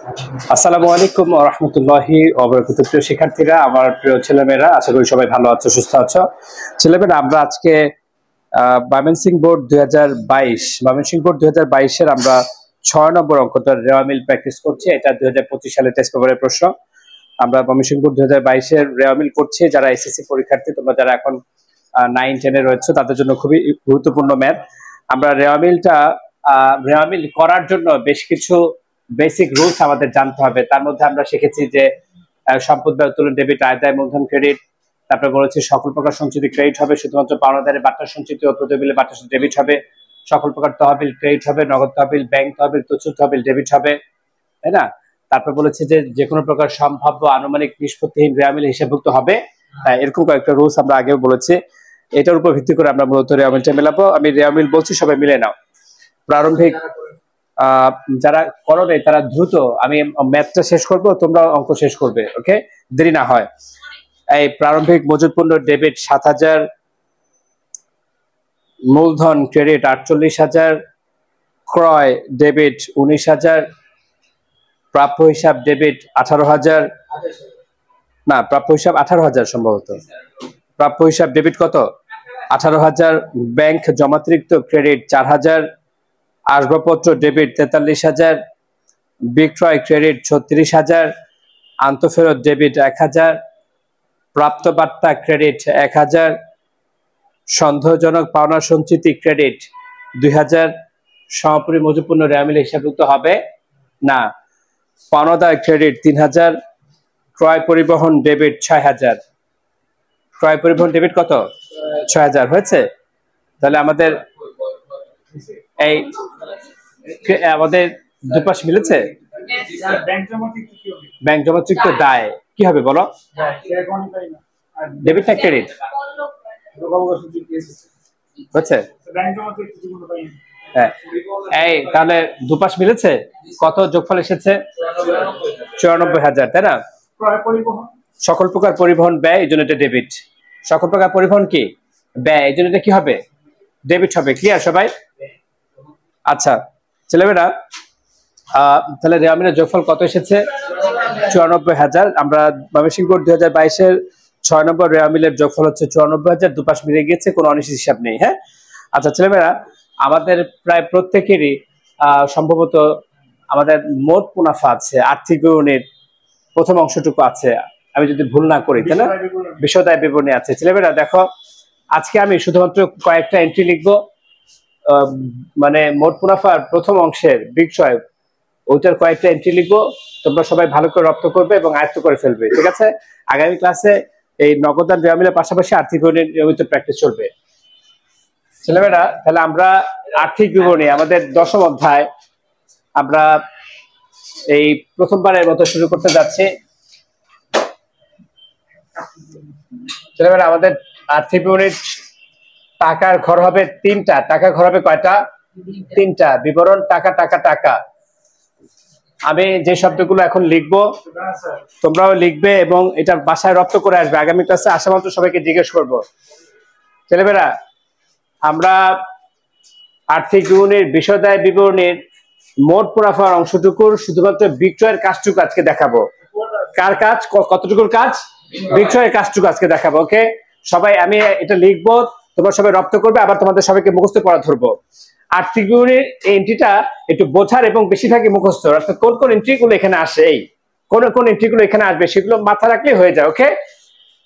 আসসালামু আলাইকুম ওয়া রাহমাতুল্লাহি ওয়া বারাকাতুহু। প্রিয় শিক্ষার্থীরা, আমার প্রিয় ছেলেমেয়েরা, আশা করি সবাই ভালো আছো, সুস্থ আছো। ছেলেমেয়েরা, আমরা আজকে ময়মনসিংহ বোর্ড 2022 এর আমরা 6 নম্বর অঙ্কটা রেওয়ামিল প্র্যাকটিস করছি। এটা 2025 সালের টেস্ট পেপারের প্রশ্ন। আমরা ময়মনসিংহ বোর্ড 2022 এর রেওয়ামিল করছি। যারা এসএসসি পরীক্ষার্থী, তোমরা যারা এখন 9-10 এ রয়েছে, তাদের জন্য খুবই গুরুত্বপূর্ণ ম্যাথ। আমরা রেওয়ামিল করার জন্য বেশ কিছু বেসিক রুলস আমাদের জানতে হবে। তার মধ্যে আমরা শিখেছি যে সম্পদ ব্যয় উত্তোলন ডেবিট, আয় মূলধন ক্রেডিট। তারপরে বলেছি সকল প্রকার সঞ্চিত ক্রেডিট হবে, শুধুমাত্র পাওনাদারের বাট্টা সঞ্চিত ও তহবিলের বাট্টা ডেবিট হবে। সকল প্রকার তহবিল ক্রেডিট হবে, নগদ তহবিল, ব্যাংক তহবিল, তছরূপ তহবিল ডেবিট হবে, তাই না? তারপর বলেছে যে কোনো প্রকার সম্ভাব্য আনুমানিক নিষ্পত্তিহীন রেওয়ামিল হিসাবভুক্ত হবে। এরকম কয়েকটা রুলস আমরা আগেও বলেছি। এটার উপর ভিত্তি করে আমরা মূলত রেওয়ামিলটা মেলাবো। আমি রেওয়ামিল বলছি, সবাই মিলে নাও। প্রারম্ভিক যারা করবে তারা দ্রুত, আমি ম্যাথটা শেষ করব, তোমরা অঙ্ক শেষ করবে, ওকে, দেরি না হয়। এই প্রারম্ভিক মজুদ পণ্য ডেবিট 7,000, মূলধন ক্রেডিট 48,000, ক্রয় ডেবিট 19,000, প্রাপ্য হিসাব ডেবিট 18,000, না প্রাপ্য হিসাব 18,000 সম্ভবত। প্রাপ্য হিসাব ডেবিট কত? 18,000। ব্যাংক জমাতিরিক্ত ক্রেডিট 4,000, আসবাবপত্র ডেবিট 43,000, বিক্রয় ক্রেডিট 36,000, আন্তঃফেরত ডেবিট 1,000, প্রাপ্ত বার্তা ক্রেডিট 1,000, সন্দেহজনক পাওনা সঞ্চিতি ক্রেডিট 2,000। সমাপনী মজুদ পণ্য রেওয়ামিল হিসাবভুক্ত হবে না। পাওনাদার ক্রেডিট 3,000, ক্রয় পরিবহন ডেবিট 6,000। ক্রয় পরিবহন ডেবিট কত? 6,000 হয়েছে। তাহলে আমাদের দুপাশ মিলেছে। ব্যাংক জমাতিরিক্ত দায় কি হবে বলো? ডেবিট না ক্রেডিট? হচ্ছে। হ্যাঁ, এই তাহলে দুপাশ মিলেছে। কত যোগফল এসেছে? 94,000, তাই না? সকল প্রকার পরিবহন ব্যয়, এই জন্য এটা ডেবিট। সকল প্রকার পরিবহন কি? ব্যয়, এই জন্য এটা কি হবে? ডেবিট হবে। ক্লিয়ার সবাই? আচ্ছা ছেলেমেয়েরা, তাহলে রেওয়ামিলের যোগফল কত এসেছে? 94,000। আমরা ময়মনসিংহ বোর্ড 2022 এর 6 নম্বর রেওয়ামিলের যোগফল হচ্ছে 94,000। দুপাশ মিলে গিয়েছে, কোনো অনিশ্চিত হিসাব নেই। হ্যাঁ, আচ্ছা ছেলেমেয়েরা, আমাদের প্রায় প্রত্যেকেরই সম্ভবত আমাদের মোট মুনাফা আছে, আর্থিক বিবরণীর প্রথম অংশটুকু আছে, আমি যদি ভুল না করি, তাই না? বিষয়দায় বিবরণী আছে। ছেলেমেয়েরা দেখো, আজকে আমি শুধুমাত্র কয়েকটা এন্ট্রি লিখবো। মানে মোট মুনাফার প্রথম অংশের বিক্রয়, ওইটার কয়েকটা এন্ট্রি লিখবো। তোমরা সবাই ভালো করে রপ্ত করবে এবং আয়ত্ত করে ফেলবে, ঠিক আছে? আগামী ক্লাসে এই নগদান রেওয়ামিলের পাশাপাশি আর্থিক বিবরণীর নিয়মিত প্র্যাকটিস চলবে। ছেলেমেয়েরা, তাহলে আমরা আর্থিক বিবরণী আমাদের 10ম অধ্যায় আমরা এই প্রথমবারের মতো শুরু করতে যাচ্ছি। ছেলেমেয়েরা, আমাদের আর্থিক বিবরণীর টাকার ঘর হবে 3টা। টাকা ঘর হবে কয়টা? 3টা। বিবরণ টাকা টাকা টাকা। আমি যে শব্দগুলো এখন লিখবো তোমরাও লিখবে এবং এটা বাসায় রপ্ত করে আসবে। আগামী ক্লাসে আসা মাত্র সবাইকে জিজ্ঞেস করবো। ছেলেমেয়েরা, আমরা আর্থিক বিবরণীর বিষয়দায় বিবরণীর মোট মুনাফার অংশটুকুর শুধুমাত্র বিক্রয়ের কাজটুকু আজকে দেখাবো। কার কাজ? কতটুকুর কাজ? বিক্রয়ের কাজটুকু আজকে দেখাবো। ওকে সবাই, আমি এটা লিখবো, তোমরা সবাই রপ্ত করবে, আবার তোমাদের সবাইকে মুখস্থ করা ধরবো। আর্থিক বিবরণীর এই এন্ট্রিটা একটু বোঝার এবং বেশিরভাগই মুখস্থ, অর্থাৎ কোন কোন এন্ট্রিগুলো এখানে আসে, এই কোন কোন এন্ট্রিগুলো এখানে আসবে সেগুলো মাথা রাখলেই হয়ে যায়। ওকে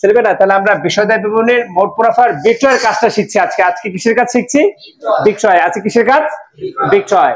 ছেলেমেয়েরা, তাহলে আমরা বিষয়দায় বিবরণীর মোট মুনাফার বিক্রয়ের কাজটা শিখছি আজকে। আজকে কিসের কাজ শিখছি? বিক্রয়। আজকে কিসের কাজ? বিক্রয়।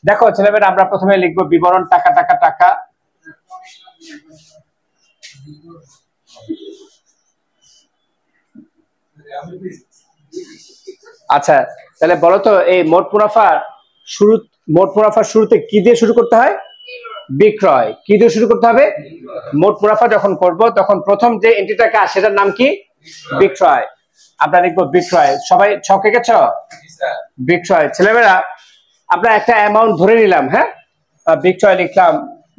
দেখো ছেলেমেয়েরা, আমরা প্রথমে লিখবো বিবরণ টাকা টাকা টাকা। আচ্ছা, তাহলে বলো তো, এই মোট মুনাফার শুরুতে কি দিয়ে শুরু করতে হয়? বিক্রয়। কি দিয়ে শুরু করতে হবে? মোট মুনাফা যখন করব তখন প্রথম যে এন্ট্রিটাকে আসে সেটার নাম কি? বিক্রয়। আমরা লিখবো বিক্রয়। সবাই ছকে গেছ? বিক্রয়। ছেলেমেয়েরা, আমরা একটা অ্যামাউন্ট ধরে নিলাম। হ্যাঁ, বিক্রয় লিখলাম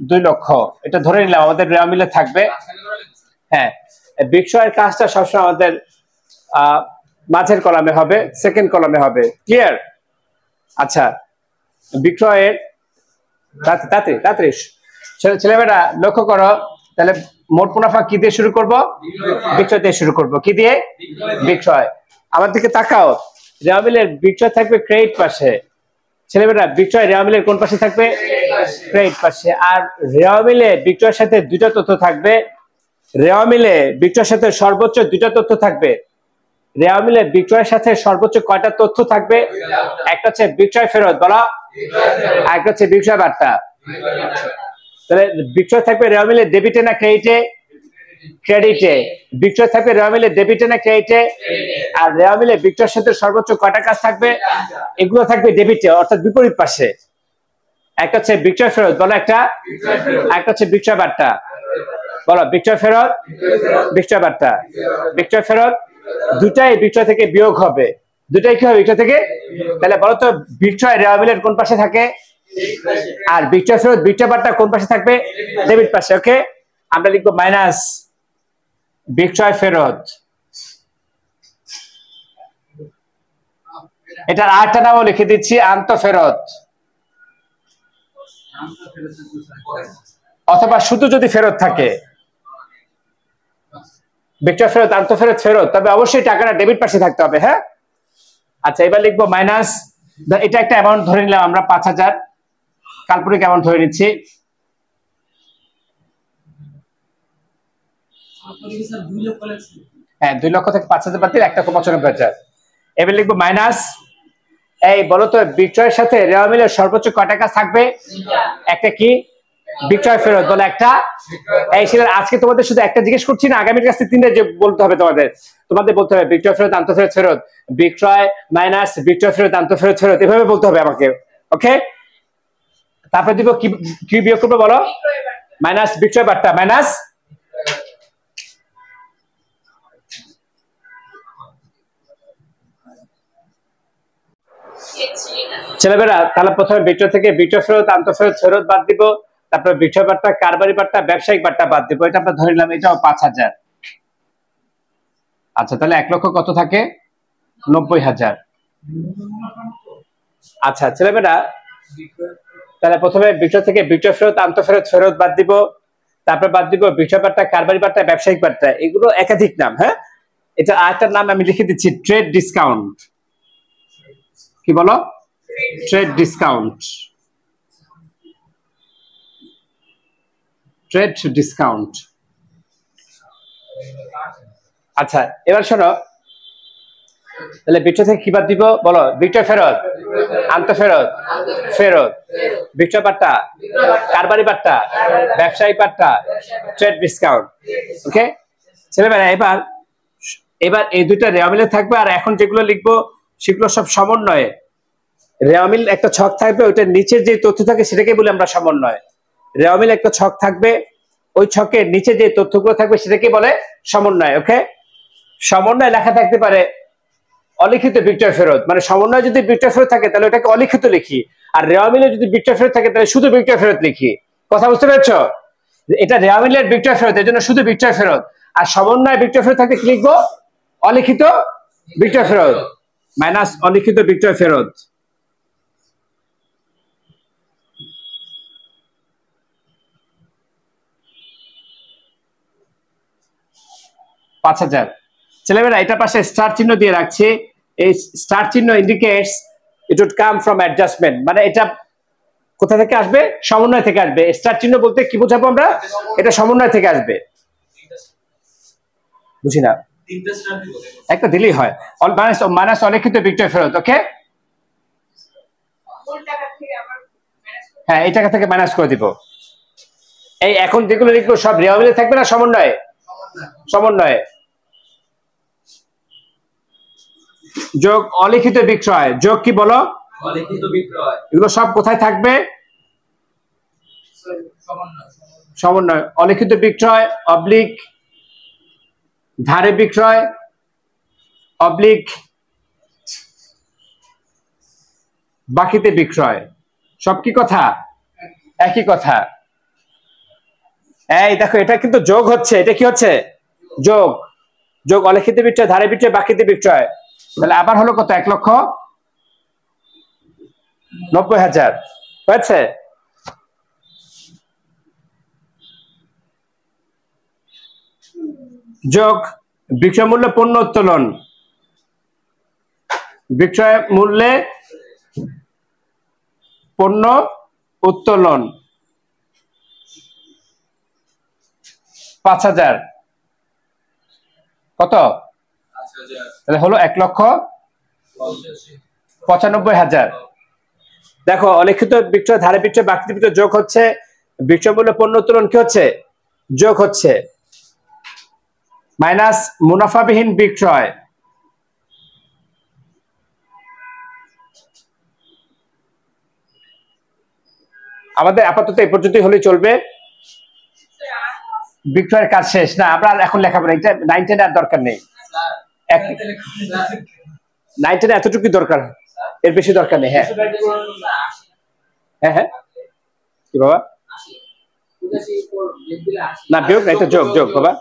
2 লক্ষ, এটা ধরে নিলাম, আমাদের রেওয়ামিলে থাকবে। হ্যাঁ, বিক্রয়ের কাজটা সবসময় আমাদের মাঝের কলামে হবে, সেকেন্ড কলামে হবে। ক্লিয়ার? আচ্ছা, বিক্রয়ের তাড়াতাড়ি ছেলেমেয়েরা লক্ষ্য করো, তাহলে মোট মুনাফা কি দিয়ে শুরু করব? বিক্রয় দিয়ে শুরু করব। কি দিয়ে? বিক্রয়। আমার দিকে তাকাও, রেওয়া মিলের বিক্রয় থাকবে ক্রেডিট পাশে। ছেলেমেয়েরা বিক্রয় রেওয়া মিলের কোন পাশে থাকবে? ক্রেডিট পাশে। আর রেওয়া মিলে বিক্রয়ের সাথে দুইটা তথ্য থাকবে। রেওয়া মিলে বিক্রয়ের সাথে সর্বোচ্চ দুইটা তথ্য থাকবে। রেওয়া মিলে বিক্রয়ের সাথে সর্বোচ্চ কয়টা তথ্য থাকবে? একটা হচ্ছে বিক্রয় ফেরত, বলা, আর একটা হচ্ছে বিক্রয় বার্তা। তাহলে বিক্রয় থাকবে রেওয়া মিলে ডেবিটে না ক্রেডিটে? ক্রেডিটে। বিক্রয় থাকবে রেওয়া মিলে ডেবিটে না ক্রেডিটে? আর রেওয়া মিলে বিক্রয়ের সাথে সর্বোচ্চ কয়টা কাজ থাকবে? এগুলো থাকবে ডেবিটে, অর্থাৎ বিপরীত পাশে। একটা হচ্ছে বিক্রয় ফেরত, বলো একটা, একটা হচ্ছে বিক্রয় বার্তা, বলো বিক্রয় ফেরত, বিক্রয় বার্তা। বিক্রয় ফেরত দুটাই বিক্রয় থেকে বিয়োগ হবে, দুটাই কি হবে? বিক্রয় থেকে। তাহলে বলো তো বিক্রয় রেওয়া মিলের কোন পাশে থাকে? আর বিক্রয় ফেরত বিক্রয় বার্তা কোন পাশে থাকবে? ডেবিট পাশে। ওকে, আমরা লিখবো মাইনাস বিক্রয় ফেরত। এটার আরেকটা নামও লিখে দিচ্ছি, আন্তঃফেরত, অথবা শুধু যদি ফেরত থাকে, বিক্রয় ফেরত, আন্তঃফেরত, ফেরত, তবে অবশ্যই টাকাটা ডেবিট পাশে থাকতে হবে। হ্যাঁ, আচ্ছা, এবার লিখবো মাইনাস, এটা একটা অ্যামাউন্ট ধরে নিলাম আমরা 5000, কাল্পনিক অ্যামাউন্ট ধরে নিচ্ছি। হ্যাঁ, 2 লক্ষ থেকে 5000 বাদ দিলে 1,95,000। এবার লিখবো মাইনাস, এই বলো তো বিক্রয়ের সাথে রেওয়া মিলের সর্বোচ্চ কয় টাকা থাকবে? একটা কি? বিক্রয় ফেরত, বলে একটা। এই ছিল আজকে তোমাদের শুধু একটা জিজ্ঞেস করছি না, আগামীর কাছে 3টা যে বলতে হবে তোমাদের বলতে হবে বিক্রয় ফেরত, আন্তঃফেরত, ফেরত, বিক্রয় মাইনাস বিক্রয় ফেরত, আন্তঃফেরত, ফেরত, এভাবে বলতে হবে আমাকে। ওকে, তারপর দিব কি, কি বিয়োগ করবো বলো? মাইনাস বিক্রয় বার্তা, মাইনাস ছেলেমেয়েরা। তাহলে প্রথমে বিক্রয় থেকে বিক্রয় ফেরত, আন্তঃফেরত, ফেরত বাদ দিব, তারপর বিক্রয় বার্তা, কারবারি বার্তা, ব্যবসায়িক বার্তা বাদ দিব। এটা আমরা ধরে নিলাম, এটাও 5000। আচ্ছা, তাহলে 1 লক্ষ কত থাকে? 90,000। আচ্ছা ছেলেমেয়েরা, তাহলে প্রথমে বিক্রয় থেকে বিক্রয় ফেরত, আন্তঃফেরত, ফেরত বাদ দিব, তারপর বাদ দিব বিক্রয় বার্তা, কারবারি বার্তা, ব্যবসায়িক বার্তা। এগুলো একাধিক নাম। হ্যাঁ, এটা আরেকটার নাম আমি লিখে দিচ্ছি, ট্রেড ডিসকাউন্ট। কি বলো? Trade discount, trade discount. আচ্ছা, এবার শোনো, তাহলে বিক্রয় থেকে কি বাদ দিব বলো? বিক্রয় ফেরত, আন্তঃফেরত, ফেরত, বিক্রয় বার্তা, কারবারি বার্তা, ব্যবসায়িক বার্তা, ট্রেড ডিসকাউন্ট। ওকে ছেলেমেয়েরা, এবার এবার এই দুইটা রেওয়া মিলে থাকবে। আর এখন যেগুলো লিখবো সেগুলো সব সমন্বয়ে। রেওয়া মিল একটা ছক থাকবে, ওইটার নিচের যে তথ্য থাকে সেটাকে বলি আমরা সমন্বয়। রেওয়া মিল একটা ছক থাকবে, ওই ছকের নিচে যে তথ্যগুলো থাকবে সেটাকে বলে সমন্বয়। ওকে, সমন্বয় লেখা থাকতে পারে অলিখিত বিক্রয় ফেরত, মানে সমন্বয় যদি বিক্রয় ফেরত থাকে তাহলে ওটাকে অলিখিত লিখি, আর রেওয়া মিলে যদি বিক্রয় ফেরত থাকে তাহলে শুধু বিক্রয় ফেরত লিখি। কথা বুঝতে পেরেছো? এটা রেওয়া মিলের বিক্রয় ফেরত, এর জন্য শুধু বিক্রয় ফেরত। আর সমন্বয় বিক্রয় ফেরত থাকলে কি লিখবো? অলিখিত বিক্রয় ফেরত, মাইনাস অলিখিত বিক্রয় ফেরত। $5,000। ছেলেমেয়েরা, এটা পাশে স্টার চিহ্ন দিয়ে রাখছি। এই স্টার চিহ্ন indicates it would come from adjustment, মানে এটা কোথা থেকে আসবে? সমন্বয় থেকে আসবে। স্টার চিহ্ন বলতে কি বোঝাবো আমরা? এটা সমন্বয় থেকে আসবে। বুঝি না, একটা দিলেই হয়। মাইনাস অলিখিত বিক্রয় ফেরত। ওকে, হ্যাঁ, এই টাকা থেকে মাইনাস করে দিব। এই এখন যেগুলো লিখবো সব রেওয়া মিলে থাকবে না সমন্বয়ে? সমন্বয়ে। যোগ অলিখিত বিক্রয়, যোগ কি বলো? অলিখিত বিক্রয়। এগুলো সব কোথায় থাকবে? সমন্বয়। অলিখিত বিক্রয় অবলিক ধারে বিক্রয় অবলিক বাকিতে বিক্রয়, সব কি কথা? একই কথা। এই দেখো, এটা কিন্তু যোগ হচ্ছে, এটা কি হচ্ছে? যোগ। যোগ অলিখিত বিক্রয়, ধারে বিক্রয়, বাকিতে বিক্রয়। তাহলে আবার হলো কত? 1,90,000 হয়েছে। যোগ বিক্রয় মূল্য পণ্য উত্তোলন, বিক্রয় মূল্যে পণ্য উত্তোলন 5,000 কত? তাহলে হলো 1,95,000। দেখো অলিখিত বিক্রয় ধারে বিক্রয় বাকি বিক্রয় যোগ হচ্ছে বিক্রয় মূল্য পণ্য উত্তোলন কি হচ্ছে যোগ হচ্ছে মাইনাস মুনাফাবিহীন বিক্রয় আমাদের আপাতত এই পর্যন্তই হলেই চলবে। বিক্রয়ের কাজ শেষ না, আমরা এখন লেখাপড়া এটা 9 10 আর দরকার নেই। 9 10 এতটুকুই দরকার, এর বেশি দরকার নেই। হ্যাঁ হ্যাঁ হ্যাঁ কি বাবা? না বিয়োগ না, এটা যোগ যোগ বাবা,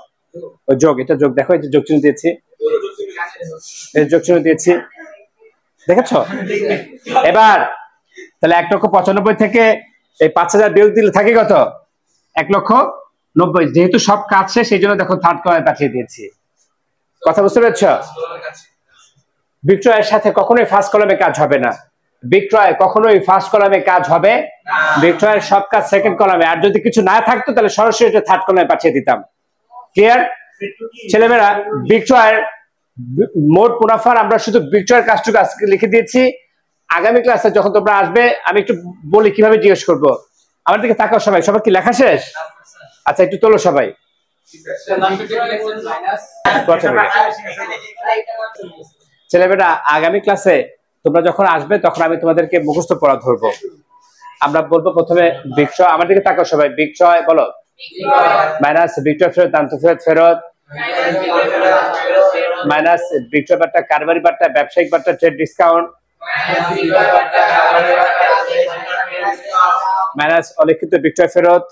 ওই যোগ, এটা যোগ। দেখো এই যে যোগ চিহ্ন দিয়েছি, এই যোগ চিহ্ন দিয়েছি, দেখেছ? এবার তাহলে 1,95,000 থেকে এই 5,000 বিয়োগ দিলে থাকে কত? 1,90,000। যেহেতু সব কাজ শেষ সেই জন্য দেখো থার্ড কলামে পাঠিয়ে দিয়েছি। কথা বুঝতে পেরেছ? বিক্রয়ের সাথে কখনোই ফার্স্ট কলামে কাজ হবে না, বিক্রয় কখনোই ফার্স্ট কলামে কাজ হবে, বিক্রয়ের সব কাজ সেকেন্ড কলামে। আর যদি কিছু না থাকতো তাহলে সরাসরি এটা থার্ড কলামে পাঠিয়ে দিতাম। ক্লিয়ার ছেলেমেয়েরা? বিক্রয়ের মোট মুনাফার আমরা শুধু বিক্রয়ের কাজটুকু আজকে লিখে দিয়েছি। আগামী ক্লাসে যখন তোমরা আসবে আমি একটু বলি কিভাবে জিজ্ঞেস করবো। আমার দিকে তাকাও সবাই, সবার কি লেখা শেষ? আচ্ছা একটু তোলো সবাই। ছেলেমেয়েরা আগামী ক্লাসে তোমরা যখন আসবে তখন আমি তোমাদেরকে মুখস্থ পড়া ধরবো। আমরা বলবো প্রথমে বিক্রয়, আমার দিকে তাকাও সবাই, বিক্রয় বলো মাইনাস বিক্রয় ফেরত, আন্তঃফেরত ফেরত মাইনাস বিক্রয় বার্তা, কারবারি বার্তা, ব্যবসায়িক বার্তা, ট্রেড ডিসকাউন্ট মাইনাস অলিখিত বিক্রয় ফেরত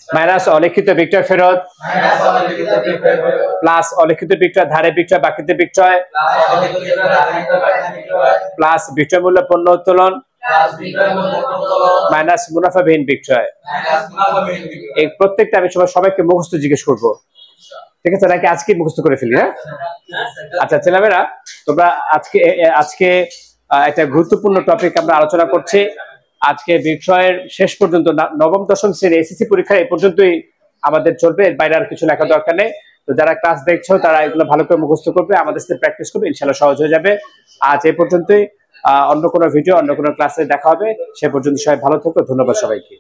মাইনাস অলিখিত বিক্রয় ফেরত প্লাস অলিখিত বিক্রয় ধারে বিক্রয় বাকিতে বিক্রয় প্লাস বিক্রয় মূল্য পণ্য উত্তোলন মাইনাস মুনাফাবিহীন বিক্রয়। এই প্রত্যেকটা আমি সবাইকে মুখস্থ জিজ্ঞেস করবো, ঠিক আছে? নাকি আজকে মুখস্থ করে ফেলি? হ্যাঁ আচ্ছা ছেলেমেয়েরা, তোমরা আজকে একটা গুরুত্বপূর্ণ টপিক আমরা আলোচনা করছি। আজকে বিক্রয়ের শেষ পর্যন্ত নবম দশম শ্রেণী এসএসসি পরীক্ষা এই পর্যন্তই আমাদের চলবে, এর বাইরে আর কিছু লেখা দরকার নেই। তো যারা ক্লাস দেখছো তারা এগুলো ভালো করে মুখস্থ করবে, আমাদের সাথে প্র্যাকটিস করবে, ইনশাআল্লাহ সহজ হয়ে যাবে। আজ এই পর্যন্তই, অন্য কোনো ভিডিও অন্য কোনো ক্লাসে দেখা হবে। সে পর্যন্ত সবাই ভালো থেকো, ধন্যবাদ সবাইকে।